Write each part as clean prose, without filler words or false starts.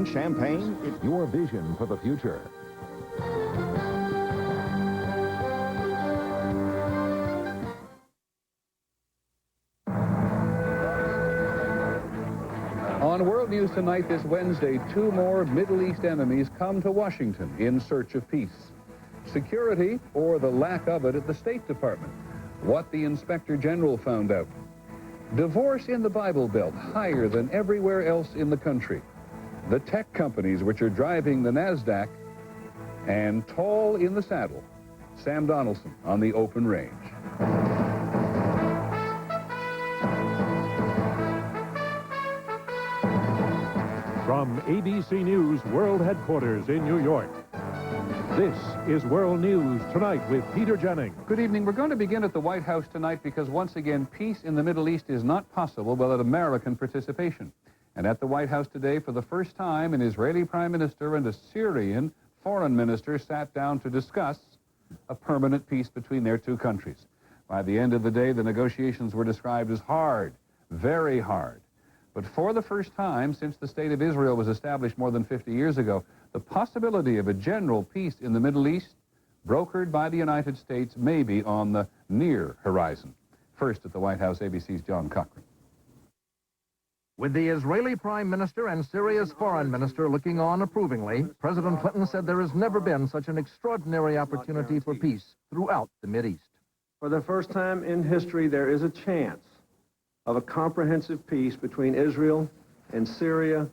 Champagne, it's your vision for the future. On World News Tonight this Wednesday, two more Middle East enemies come to Washington in search of peace. Security, or the lack of it, at the State Department. What the Inspector General found out. Divorce in the Bible Belt higher than everywhere else in the country. The tech companies which are driving the NASDAQ, and tall in the saddle. Sam Donaldson on the open range. From ABC News World Headquarters in New York, this is World News Tonight with Peter Jennings. Good evening. We're going to begin at the White House tonight because once again, peace in the Middle East is not possible without American participation. And at the White House today, for the first time, an Israeli prime minister and a Syrian foreign minister sat down to discuss a permanent peace between their two countries. By the end of the day, the negotiations were described as hard, very hard. But for the first time since the State of Israel was established more than 50 years ago, the possibility of a general peace in the Middle East, brokered by the United States, may be on the near horizon. First at the White House, ABC's John Cochran. With the Israeli Prime Minister and Syria's Foreign Minister looking on approvingly, President Clinton said there has never been such an extraordinary opportunity for peace throughout the Mideast. For the first time in history, there is a chance of a comprehensive peace between Israel and Syria,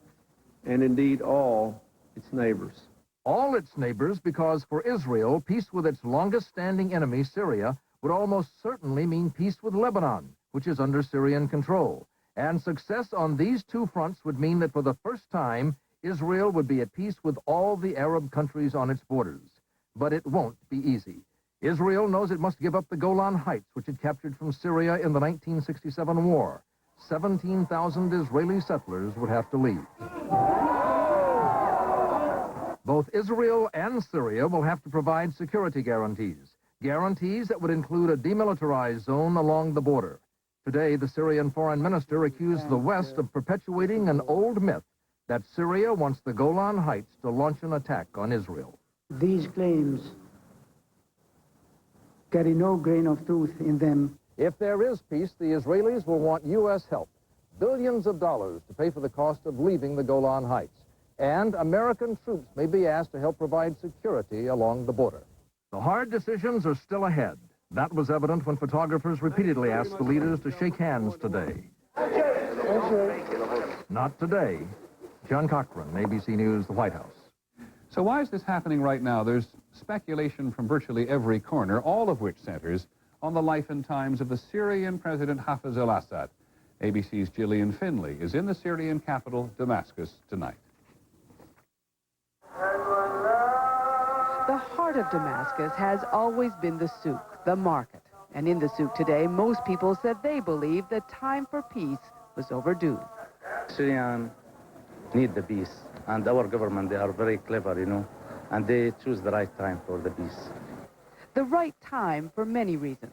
and indeed all its neighbors. All its neighbors, because for Israel, peace with its longest-standing enemy, Syria, would almost certainly mean peace with Lebanon, which is under Syrian control. And success on these two fronts would mean that for the first time, Israel would be at peace with all the Arab countries on its borders. But it won't be easy. Israel knows it must give up the Golan Heights, which it captured from Syria in the 1967 war. 17,000 Israeli settlers would have to leave. Both Israel and Syria will have to provide security guarantees that would include a demilitarized zone along the border. Today, the Syrian foreign minister accused the West of perpetuating an old myth that Syria wants the Golan Heights to launch an attack on Israel. These claims carry no grain of truth in them. If there is peace, the Israelis will want U.S. help, billions of dollars to pay for the cost of leaving the Golan Heights. And American troops may be asked to help provide security along the border. The hard decisions are still ahead. That was evident when photographers repeatedly asked the leaders to shake hands today. Not today. John Cochran, ABC News, the White House. So why is this happening right now? There's speculation from virtually every corner, all of which centers on the life and times of the Syrian President Hafez al-Assad. ABC's Gillian Finley is in the Syrian capital, Damascus, tonight. The heart of Damascus has always been the souk, the market. And in the souk today, most people said they believe the time for peace was overdue. Syrians need the peace, and our government, they are very clever, you know, and they choose the right time for the peace. The right time for many reasons.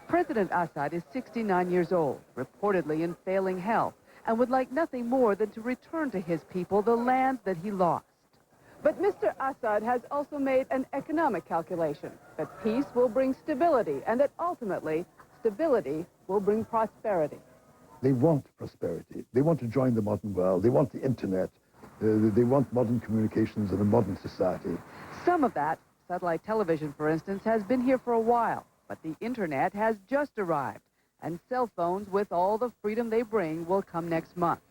President Assad is 69 years old, reportedly in failing health, and would like nothing more than to return to his people the land that he lost. But Mr. Assad has also made an economic calculation that peace will bring stability and that ultimately stability will bring prosperity. They want prosperity. They want to join the modern world. They want the internet. They want modern communications and a modern society. Some of that, satellite television for instance, has been here for a while, but the internet has just arrived, and cell phones with all the freedom they bring will come next month.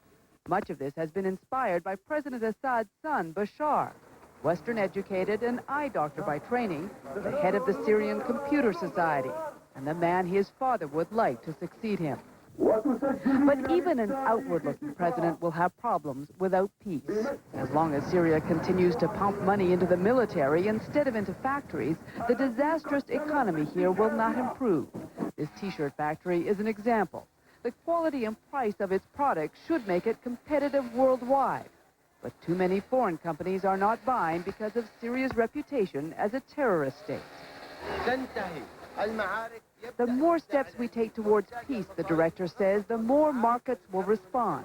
Much of this has been inspired by President Assad's son, Bashar, Western-educated, an eye doctor by training, the head of the Syrian Computer Society, and the man his father would like to succeed him. But even an outward-looking president will have problems without peace. As long as Syria continues to pump money into the military instead of into factories, the disastrous economy here will not improve. This T-shirt factory is an example. The quality and price of its products should make it competitive worldwide. But too many foreign companies are not buying because of Syria's reputation as a terrorist state. The more steps we take towards peace, the director says, the more markets will respond.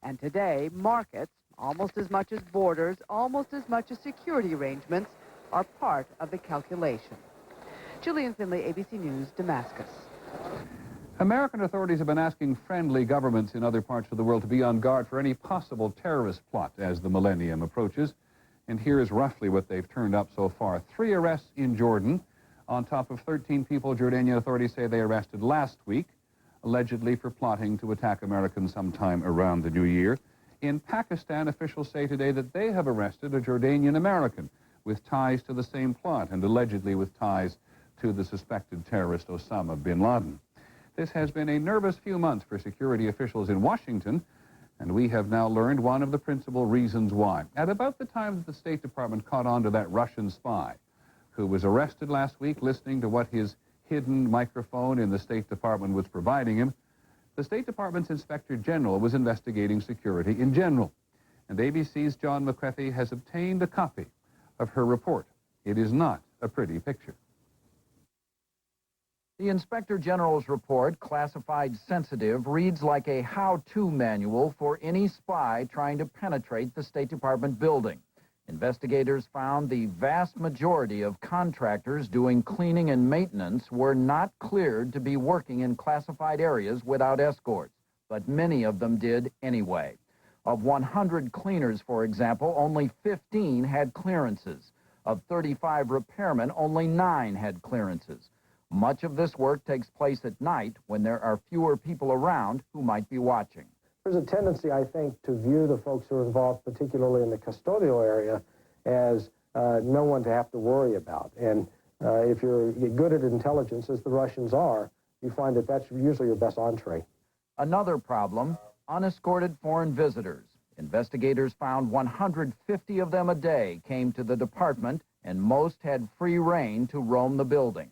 And today, markets Almost as much as borders, almost as much as security arrangements are part of the calculation. Gillian Finley, ABC News, Damascus. American authorities have been asking friendly governments in other parts of the world to be on guard for any possible terrorist plot as the millennium approaches. And here is roughly what they've turned up so far. 3 arrests in Jordan, on top of 13 people Jordanian authorities say they arrested last week, allegedly for plotting to attack Americans sometime around the new year. In Pakistan, officials say today that they have arrested a Jordanian American with ties to the same plot and allegedly with ties to the suspected terrorist Osama bin Laden. This has been a nervous few months for security officials in Washington, and we have now learned one of the principal reasons why. At about the time that the State Department caught on to that Russian spy who was arrested last week listening to what his hidden microphone in the State Department was providing him, the State Department's Inspector General was investigating security in general. And ABC's John McCarthy has obtained a copy of her report. It is not a pretty picture. The Inspector General's report, classified sensitive, reads like a how-to manual for any spy trying to penetrate the State Department building. Investigators found the vast majority of contractors doing cleaning and maintenance were not cleared to be working in classified areas without escorts, but many of them did anyway. Of 100 cleaners, for example, only 15 had clearances. Of 35 repairmen, only 9 had clearances. Much of this work takes place at night when there are fewer people around who might be watching. There's a tendency, I think, to view the folks who are involved, particularly in the custodial area, as no one to have to worry about. And if you're good at intelligence, as the Russians are, you find that that's usually your best entree. Another problem, unescorted foreign visitors. Investigators found 150 of them a day came to the department, and most had free rein to roam the building.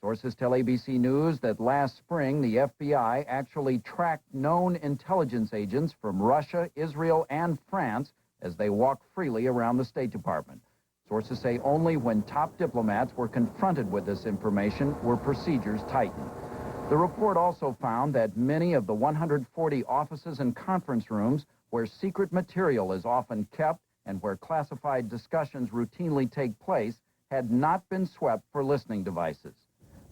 Sources tell ABC News that last spring, the FBI actually tracked known intelligence agents from Russia, Israel, and France as they walked freely around the State Department. Sources say only when top diplomats were confronted with this information were procedures tightened. The report also found that many of the 140 offices and conference rooms where secret material is often kept and where classified discussions routinely take place had not been swept for listening devices.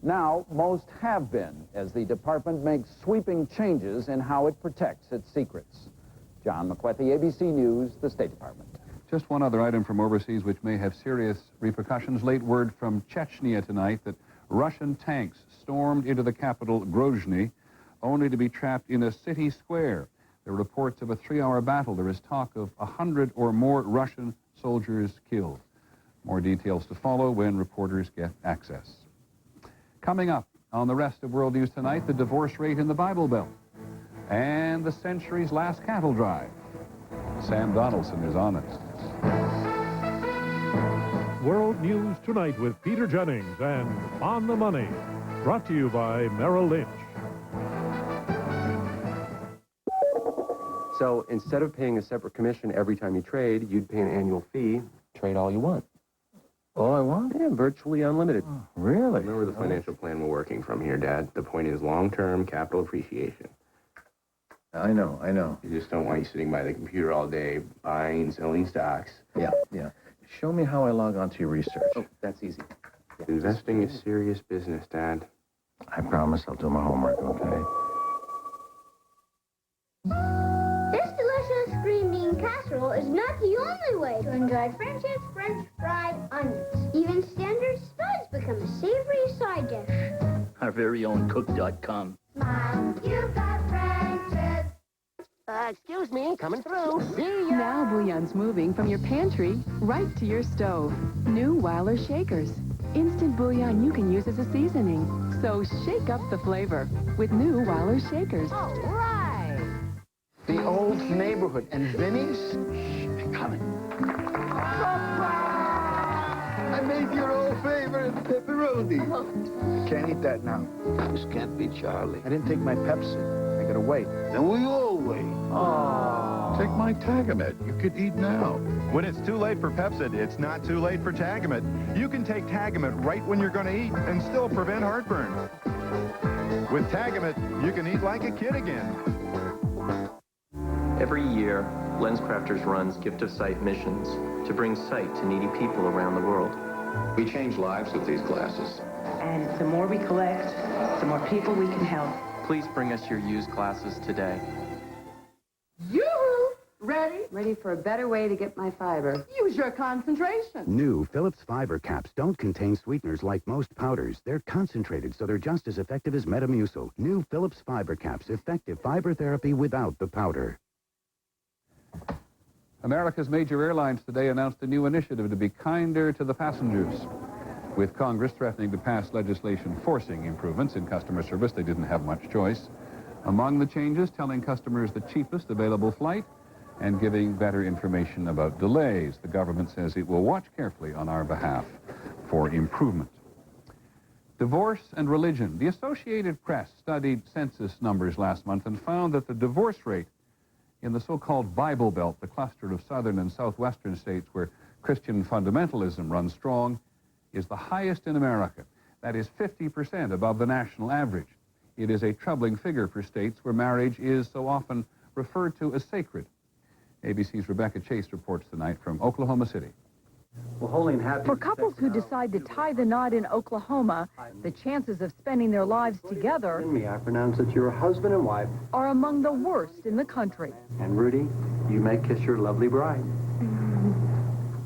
Now, most have been, as the department makes sweeping changes in how it protects its secrets. John McCarthy, ABC News, the State Department. Just one other item from overseas which may have serious repercussions. Late word from Chechnya tonight that Russian tanks stormed into the capital, Grozny, only to be trapped in a city square. There are reports of a 3-hour battle. There is talk of 100 or more Russian soldiers killed. More details to follow when reporters get access. Coming up on the rest of World News tonight, the divorce rate in the Bible Belt and the century's last cattle drive. Sam Donaldson is on it. World News Tonight with Peter Jennings and On the Money. Brought to you by Merrill Lynch. So instead of paying a separate commission every time you trade, you'd pay an annual fee. Trade all you want. All I want? Yeah, virtually unlimited. Oh, really? Remember the financial plan we're working from here, Dad. The point is long-term capital appreciation. I know. You just don't want you sitting by the computer all day buying, selling stocks. Yeah. Show me how I log on to your research. Oh, that's easy. Yeah. Investing is serious business, Dad. I promise I'll do my homework, okay? This delicious green bean casserole is not the only way to enjoy French's French fried onions. Even standard spuds become a savory side dish. Our very own cook.com. Mom, you've got French's. Excuse me, coming through. See ya. Now bouillon's moving from your pantry right to your stove. New Weiler Shakers. Instant bouillon you can use as a seasoning. So shake up the flavor with new Weiler Shakers. All right. The old neighborhood. And Vinny's? Shh, they're coming. I made your old favorite pepperoni. Oh. Can't eat that now. This can't be Charlie. I didn't take my Pepsi. I gotta wait. Then we all wait. Oh. Take my Tagamet. You could eat now. When it's too late for Pepsid, it's not too late for Tagamet. You can take Tagamet right when you're going to eat and still prevent heartburn. With Tagamet, you can eat like a kid again. Every year, LensCrafters runs Gift of Sight missions to bring sight to needy people around the world. We change lives with these glasses. And the more we collect, the more people we can help. Please bring us your used glasses today. Yoo-hoo! Ready? Ready for a better way to get my fiber. Use your concentration. New Philips fiber caps don't contain sweeteners like most powders. They're concentrated, so they're just as effective as Metamucil. New Philips fiber caps, effective fiber therapy without the powder. America's major airlines today announced a new initiative to be kinder to the passengers. With Congress threatening to pass legislation forcing improvements in customer service, they didn't have much choice. Among the changes, telling customers the cheapest available flight and giving better information about delays. The government says it will watch carefully on our behalf for improvement. Divorce and religion. The Associated Press studied census numbers last month and found that the divorce rate in the so-called Bible Belt, the cluster of southern and southwestern states where Christian fundamentalism runs strong, is the highest in America. That is 50% above the national average. It is a troubling figure for states where marriage is so often referred to as sacred. ABC's Rebecca Chase reports tonight from Oklahoma City. For couples who decide to tie the knot in Oklahoma, the chances of spending their lives together I pronounce that you're a husband and wife. are among the worst in the country. And Rudy, you may kiss your lovely bride.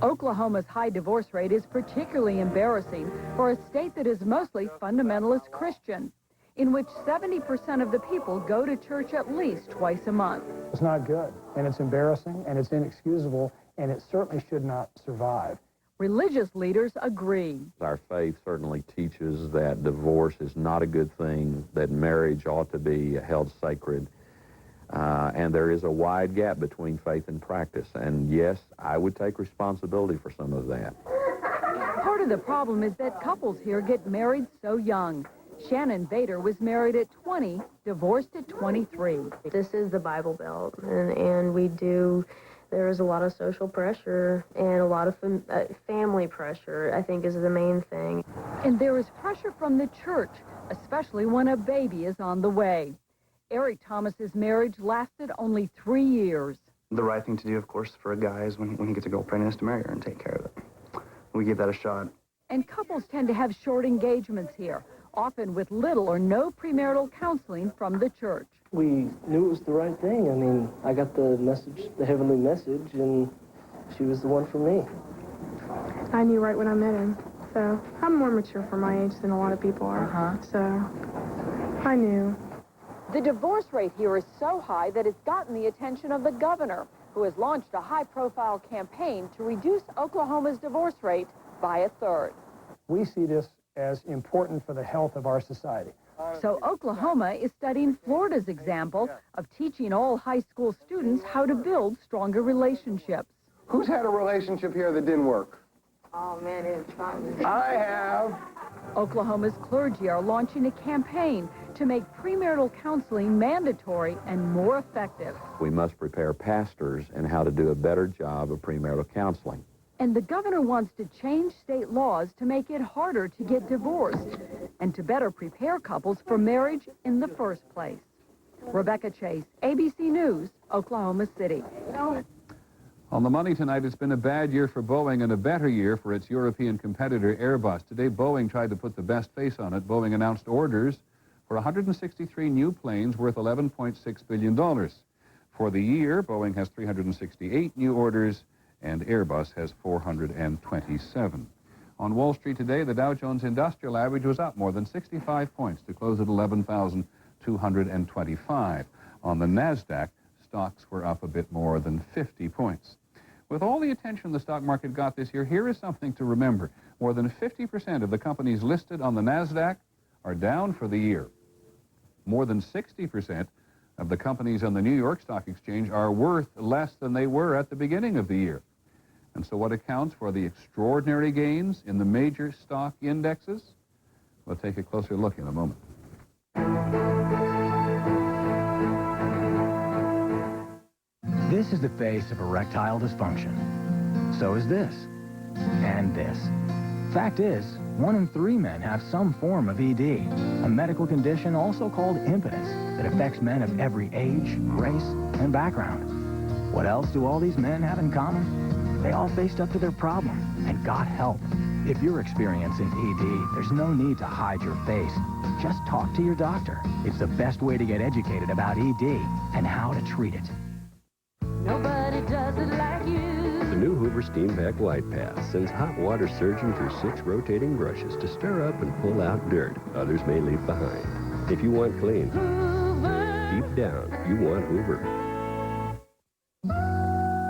Oklahoma's high divorce rate is particularly embarrassing for a state that is mostly fundamentalist Christian, in which 70% of the people go to church at least twice a month. It's not good, and it's embarrassing, and it's inexcusable, and it certainly should not survive. Religious leaders agree. Our faith certainly teaches that divorce is not a good thing, that marriage ought to be held sacred, and there is a wide gap between faith and practice. And yes, I would take responsibility for some of that. Part of the problem is that couples here get married so young. Shannon Bader was married at 20, divorced at 23. This is the Bible Belt, and there is a lot of social pressure and a lot of family pressure, I think, is the main thing. And there is pressure from the church, especially when a baby is on the way. Eric Thomas's marriage lasted only 3 years. The right thing to do, of course, for a guy is when he gets a girlfriend is to marry her and take care of it. We give that a shot. And couples tend to have short engagements here, often with little or no premarital counseling from the church. We knew it was the right thing. I mean, I got the message, the heavenly message, and she was the one for me. I knew right when I met him. So I'm more mature for my age than a lot of people are. So I knew. The divorce rate here is so high that it's gotten the attention of the governor, who has launched a high-profile campaign to reduce Oklahoma's divorce rate by 1/3. We see this as important for the health of our society. So Oklahoma is studying Florida's example of teaching all high school students how to build stronger relationships. Who's had a relationship here that didn't work? Oh, man, it's fun. I have. Oklahoma's clergy are launching a campaign to make premarital counseling mandatory and more effective. We must prepare pastors in how to do a better job of premarital counseling. And the governor wants to change state laws to make it harder to get divorced and to better prepare couples for marriage in the first place. Rebecca Chase, ABC News, Oklahoma City. On the money tonight, it's been a bad year for Boeing and a better year for its European competitor Airbus. Today, Boeing tried to put the best face on it. Boeing announced orders for 163 new planes worth $11.6 billion. For the year, Boeing has 368 new orders, and Airbus has 427. On Wall Street today, the Dow Jones Industrial Average was up more than 65 points to close at 11,225. On the NASDAQ, stocks were up a bit more than 50 points. With all the attention the stock market got this year, here is something to remember. More than 50% of the companies listed on the NASDAQ are down for the year. More than 60% of the companies on the New York Stock Exchange are worth less than they were at the beginning of the year. And so what accounts for the extraordinary gains in the major stock indexes? We'll take a closer look in a moment. This is the face of erectile dysfunction. So is this. And this. Fact is, 1 in 3 men have some form of ED, a medical condition also called impotence that affects men of every age, race, and background. What else do all these men have in common? They all faced up to their problem and got help. If you're experiencing ED, there's no need to hide your face. Just talk to your doctor. It's the best way to get educated about ED and how to treat it. Nobody does it like you. The new Hoover Steam Vac Light Path sends hot water surging through 6 rotating brushes to stir up and pull out dirt others may leave behind. If you want clean, Hoover. deep down, you want Hoover.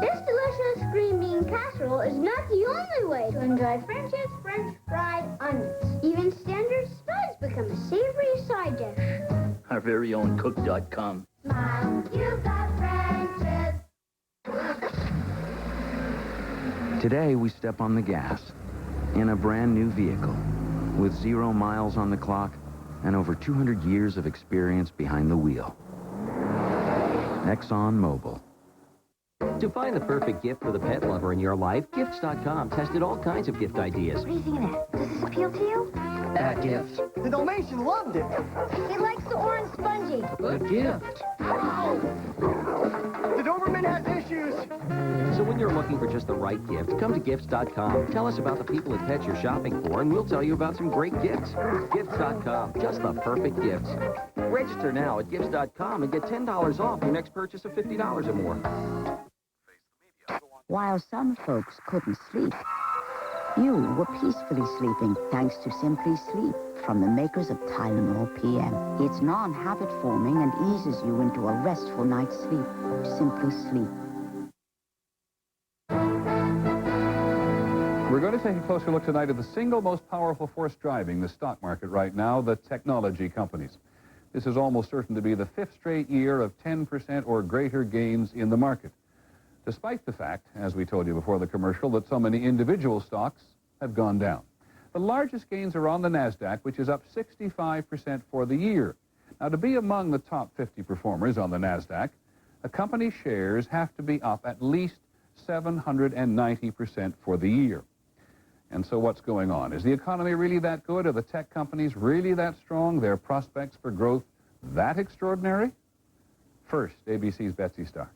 This delicious green bean casserole is not the only way to enjoy French's French fried onions. Even standard spuds become a savory side dish. Our very own cook.com. Smile, you've got French's. Today, we step on the gas in a brand new vehicle with 0 miles on the clock and over 200 years of experience behind the wheel. ExxonMobil. To find the perfect gift for the pet lover in your life, Gifts.com tested all kinds of gift ideas. What do you think of that? Does this appeal to you? Bad gift. The Dalmatian loved it. He likes the orange spongy. Good gift. The Doberman has issues. So when you're looking for just the right gift, come to Gifts.com. Tell us about the people at pets you're shopping for, and we'll tell you about some great gifts. Gifts.com. Just the perfect gifts. Register now at Gifts.com and get $10 off your next purchase of $50 or more. While some folks couldn't sleep, you were peacefully sleeping thanks to Simply Sleep from the makers of Tylenol PM. It's non-habit forming and eases you into a restful night's sleep. Simply Sleep. We're going to take a closer look tonight at the single most powerful force driving the stock market right now, the technology companies. This is almost certain to be the 5th straight year of 10% or greater gains in the market, despite the fact, as we told you before the commercial, that so many individual stocks have gone down. The largest gains are on the NASDAQ, which is up 65% for the year. Now, to be among the top 50 performers on the NASDAQ, a company's shares have to be up at least 790% for the year. And so what's going on? Is the economy really that good? Are the tech companies really that strong? Their prospects for growth that extraordinary? First, ABC's Betsy Stark.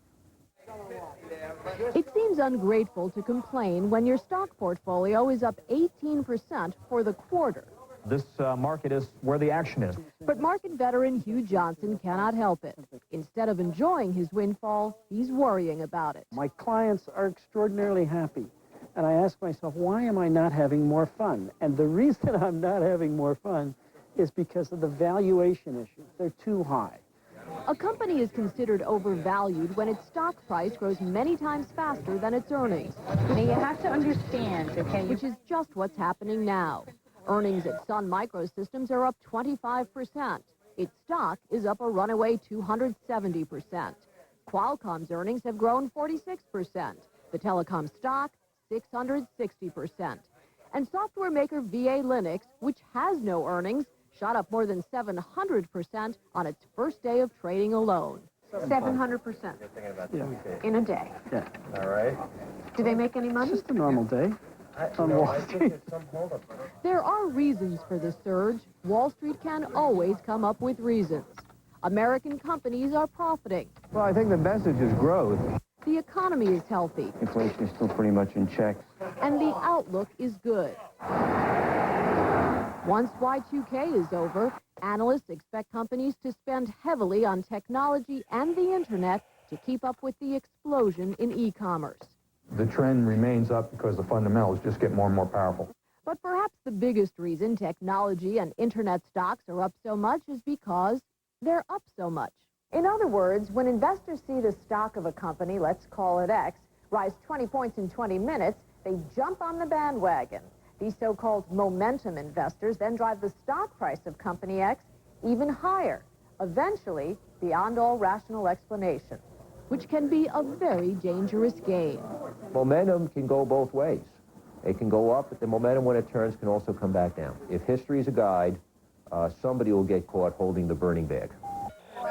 It seems ungrateful to complain when your stock portfolio is up 18% for the quarter. This market is where the action is. But market veteran Hugh Johnson cannot help it. Instead of enjoying his windfall, he's worrying about it. My clients are extraordinarily happy. And I ask myself, why am I not having more fun? And the reason I'm not having more fun is because of the valuation issues. They're too high. A company is considered overvalued when its stock price grows many times faster than its earnings. Now, you have to understand, okay? Which is just what's happening now. Earnings at Sun Microsystems are up 25%. Its stock is up a runaway 270%. Qualcomm's earnings have grown 46%. The telecom stock, 660%. And software maker VA Linux, which has no earnings, shot up more than 700% on its first day of trading alone. 700% in a day. Yeah. All right. Do they make any money? It's just a normal day on Wall Street. There are reasons for the surge. Wall Street can always come up with reasons. American companies are profiting. Well, I think the message is growth. The economy is healthy. Inflation is still pretty much in check. And the outlook is good. Once Y2K is over, analysts expect companies to spend heavily on technology and the internet to keep up with the explosion in e-commerce. The trend remains up because the fundamentals just get more and more powerful. But perhaps the biggest reason technology and internet stocks are up so much is because they're up so much. In other words, when investors see the stock of a company, let's call it X, rise 20 points in 20 minutes, they jump on the bandwagon. These so-called momentum investors then drive the stock price of company X even higher, eventually beyond all rational explanation, which can be a very dangerous game. Momentum can go both ways. It can go up, but the momentum, when it turns, can also come back down. If history is a guide, somebody will get caught holding the burning bag.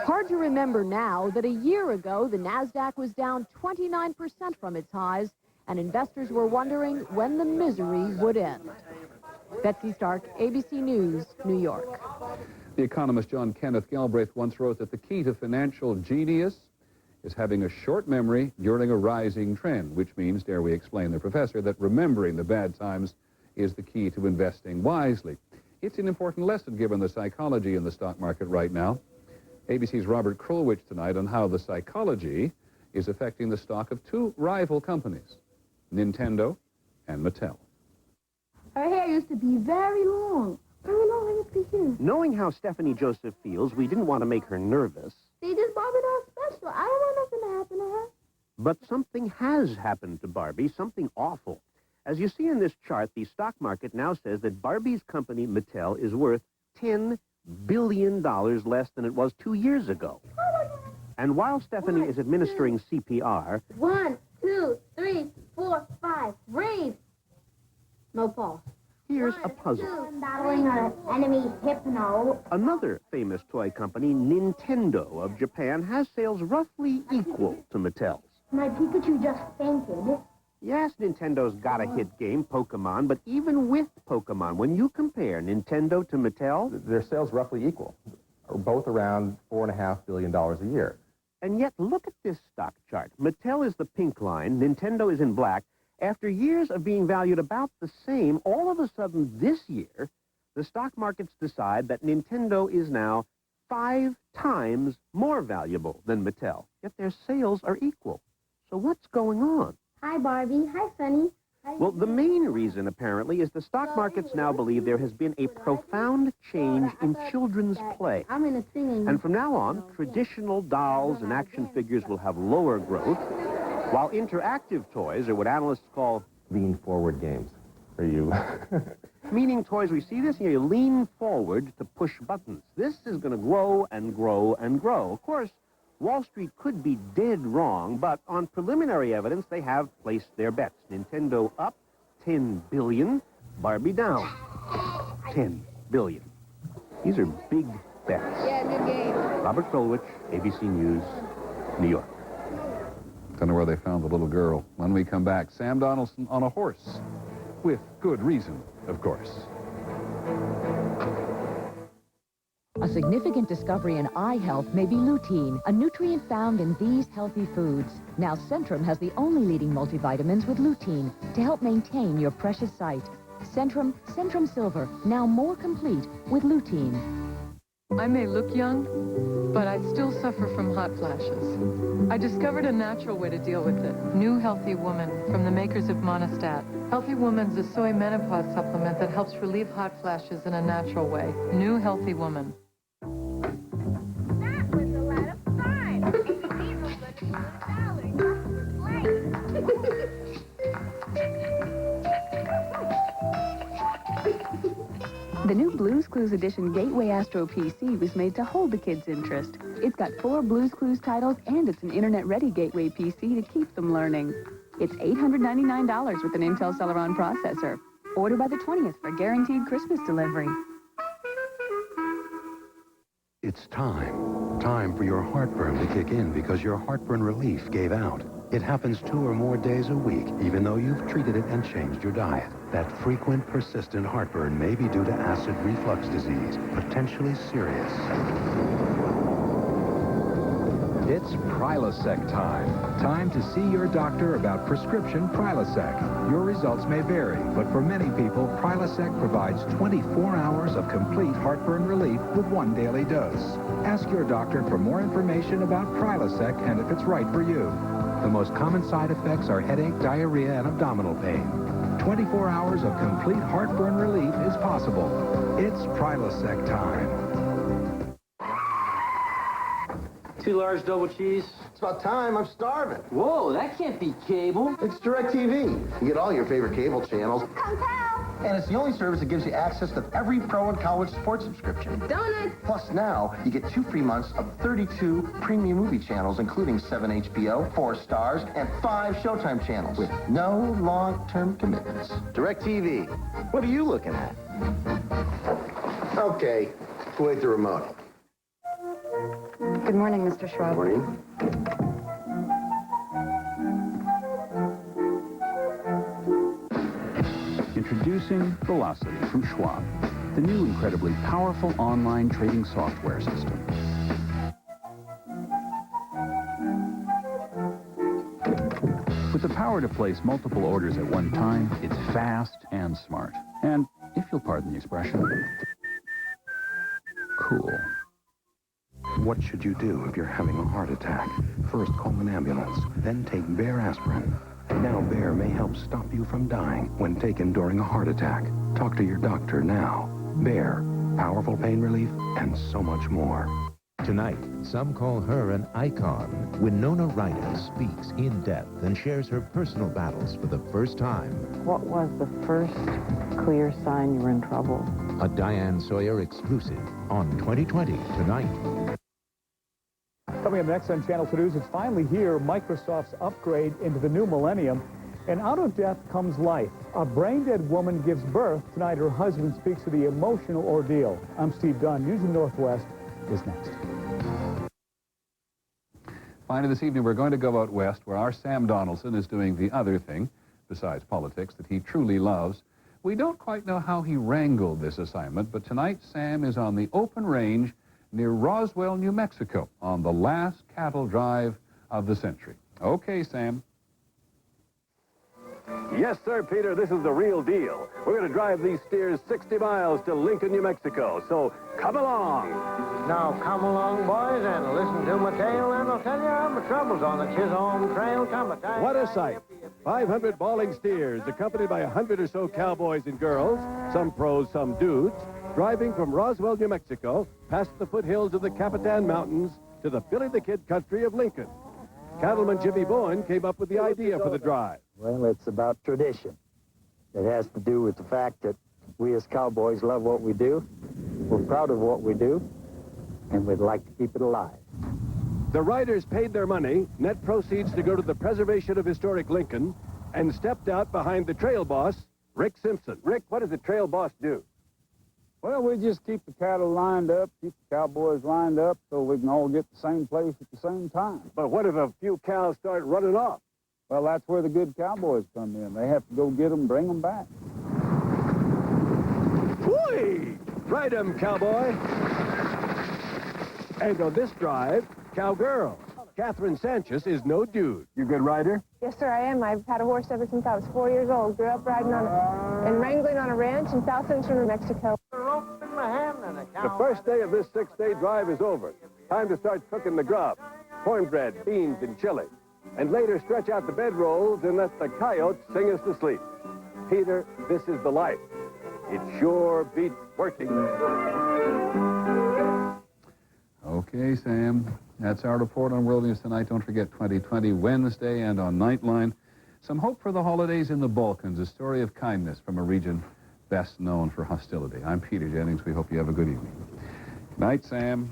Hard to remember now that a year ago, the NASDAQ was down 29% from its highs, and investors were wondering when the misery would end. Betsy Stark, ABC News, New York. The economist John Kenneth Galbraith once wrote that the key to financial genius is having a short memory during a rising trend, which means, dare we explain the professor, that remembering the bad times is the key to investing wisely. It's an important lesson given the psychology in the stock market right now. ABC's Robert Krulwich tonight on how the psychology is affecting the stock of two rival companies, Nintendo and Mattel. Her hair used to be very long. Very long, I used to be here. Knowing how Stephanie Joseph feels, we didn't want to make her nervous. They just Barbie doll special. I don't want nothing to happen to her. But something has happened to Barbie, something awful. As you see in this chart, the stock market now says that Barbie's company, Mattel, is worth $10 billion less than it was 2 years ago. And while Stephanie is administering CPR... 1, 2, 3, 4, 5. Breathe. No pulse. Here's a puzzle. I'm battling an enemy hypno. Another famous toy company, Nintendo of Japan, has sales roughly equal to Mattel's. My Pikachu just fainted. Yes, Nintendo's got a hit game, Pokemon, but even with Pokemon, when you compare Nintendo to Mattel... Their sales roughly equal, both around $4.5 billion a year. And yet, look at this stock chart. Mattel is the pink line, Nintendo is in black. After years of being valued about the same, all of a sudden this year, the stock markets decide that Nintendo is now 5 times more valuable than Mattel, yet their sales are equal. So what's going on? Hi, Barbie. Hi, Sunny. Well, the main reason, apparently, is the stock markets now believe there has been a profound change in children's play. I'm in a singing. And from now on, traditional dolls and action figures will have lower growth, while interactive toys, or what analysts call lean-forward games, are you? Meaning toys, we see this here, you lean forward to push buttons. This is going to grow and grow and grow. Of course, Wall Street could be dead wrong, but on preliminary evidence, they have placed their bets. Nintendo up 10 billion, Barbie down 10 billion. These are big bets. Yeah, good game. Robert Krulwich, ABC News, New York. Don't know where they found the little girl. When we come back, Sam Donaldson on a horse. With good reason, of course. A significant discovery in eye health may be lutein, a nutrient found in these healthy foods. Now Centrum has the only leading multivitamins with lutein to help maintain your precious sight. Centrum Silver, now more complete with lutein. I may look young, but I still suffer from hot flashes. I discovered a natural way to deal with it. New Healthy Woman from the makers of Monistat. Healthy Woman's a soy menopause supplement that helps relieve hot flashes in a natural way. New Healthy Woman. That was a lot of fun. ABC's was good for The new Blue's Clues Edition Gateway Astro PC was made to hold the kids' interest. It's got 4 Blue's Clues titles, and it's an internet-ready Gateway PC to keep them learning. It's $899 with an Intel Celeron processor. Order by the 20th for guaranteed Christmas delivery. It's time for your heartburn to kick in because your heartburn relief gave out. It happens 2 or more days a week, even though you've treated it and changed your diet. That frequent, persistent heartburn may be due to acid reflux disease, potentially serious. It's Prilosec time. Time to see your doctor about prescription Prilosec. Your results may vary, but for many people, Prilosec provides 24 hours of complete heartburn relief with 1 daily dose. Ask your doctor for more information about Prilosec and if it's right for you. The most common side effects are headache, diarrhea, and abdominal pain. 24 hours of complete heartburn relief is possible. It's Prilosec time. 2 large double cheese. It's about time. I'm starving. Whoa, that can't be cable. It's DirecTV. You get all your favorite cable channels. And it's the only service that gives you access to every pro and college sports subscription. Donuts. Plus now, you get 2 free months of 32 premium movie channels, including 7 HBO, 4 Stars, and 5 Showtime channels with no long-term commitments. DirecTV. What are you looking at? Okay, wait the remote. Good morning, Mr. Schwab. Morning. Introducing Velocity from Schwab, the new incredibly powerful online trading software system. power to place multiple orders at one time, it's fast and smart. And, if you'll pardon the expression, cool. What should you do if you're having a heart attack? First, call an ambulance, then take Bayer aspirin. Now Bayer may help stop you from dying when taken during a heart attack. Talk to your doctor now. Bayer, powerful pain relief and so much more. Tonight, some call her an icon. Winona Ryder speaks in depth and shares her personal battles for the first time. What was the first clear sign you were in trouble? A Diane Sawyer exclusive on 2020 tonight. Coming up next on Channel 2 News, it's finally here, Microsoft's upgrade into the new millennium. And out of death comes life. A brain-dead woman gives birth. Tonight, her husband speaks to the emotional ordeal. I'm Steve Dunn. News in Northwest is next. Finally, this evening, we're going to go out west, where our Sam Donaldson is doing the other thing, besides politics, that he truly loves. We don't quite know how he wrangled this assignment, but tonight, Sam is on the open range near Roswell, New Mexico, on the last cattle drive of the century. Okay, Sam. Yes, sir, Peter, this is the real deal. We're going to drive these steers 60 miles to Lincoln, New Mexico, so come along. Now, come along, boys, and listen to my tale, and I'll tell you how my troubles on the Chisholm Trail come a time. What a sight. 500 bawling steers, accompanied by 100 or so cowboys and girls, some pros, some dudes, driving from Roswell, New Mexico, past the foothills of the Capitan Mountains to the Billy the Kid country of Lincoln. Cattleman Jimmy Bowen came up with the idea for the drive. Well, it's about tradition. It has to do with the fact that we as cowboys love what we do, we're proud of what we do, and we'd like to keep it alive. The riders paid their money, net proceeds to go to the preservation of historic Lincoln, and stepped out behind the trail boss, Rick Simpson. Rick, what does the trail boss do? Well, we just keep the cattle lined up, keep the cowboys lined up so we can all get the same place at the same time. But what if a few cows start running off? Well, that's where the good cowboys come in. They have to go get them, bring them back. Whee! Ride 'em, cowboy. And on this drive, cowgirl. Catherine Sanchez is no dude. You a good rider? Yes, sir, I am. I've had a horse ever since I was 4 years old. Grew up riding on and wrangling on a ranch in south central New Mexico. The first day of this 6-day drive is over. Time to start cooking the grub. Cornbread, beans, and chili. And later stretch out the bedrolls and let the coyotes sing us to sleep. Peter, this is the life. It sure beats working. Okay, Sam. That's our report on World News Tonight. Don't forget 2020 Wednesday and on Nightline. Some hope for the holidays in the Balkans, a story of kindness from a region best known for hostility. I'm Peter Jennings. We hope you have a good evening. Good night, Sam.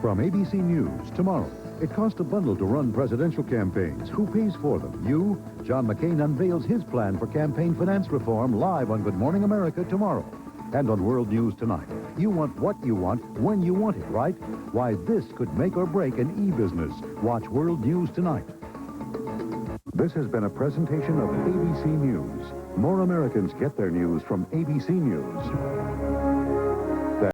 From ABC News, tomorrow. It costs a bundle to run presidential campaigns. Who pays for them? You? John McCain unveils his plan for campaign finance reform live on Good Morning America tomorrow. And on World News Tonight. You want what you want, when you want it, right? Why, this could make or break an e-business. Watch World News Tonight. This has been a presentation of ABC News. More Americans get their news from ABC News.